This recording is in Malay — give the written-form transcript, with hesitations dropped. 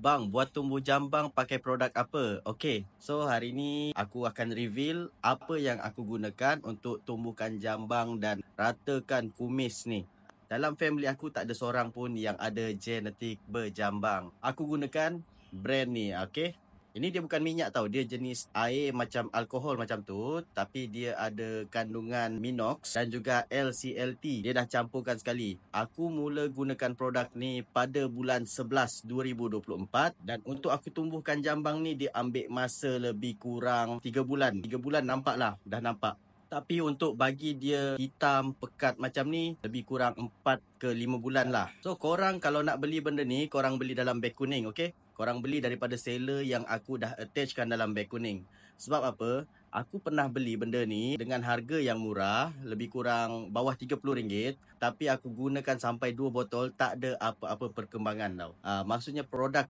Bang, buat tumbuh jambang pakai produk apa? Okey, so hari ni aku akan reveal apa yang aku gunakan untuk tumbuhkan jambang dan ratakan kumis ni. Dalam family aku tak ada seorang pun yang ada genetik berjambang. Aku gunakan brand ni, okey? Ini dia bukan minyak tau, dia jenis air macam alkohol macam tu, tapi dia ada kandungan Minox dan juga LCLT. Dia dah campurkan sekali. Aku mula gunakan produk ni pada bulan 11 2024 dan untuk aku tumbuhkan jambang ni dia ambil masa lebih kurang 3 bulan. 3 bulan nampak lah, dah nampak. Tapi untuk bagi dia hitam pekat macam ni lebih kurang 4 ke 5 bulan lah. So korang kalau nak beli benda ni, korang beli dalam beg kuning, okey? Korang beli daripada seller yang aku dah attachkan dalam beg kuning. Sebab apa? Aku pernah beli benda ni dengan harga yang murah, lebih kurang bawah RM30, tapi aku gunakan sampai 2 botol, tak ada apa-apa perkembangan tau. Maksudnya produk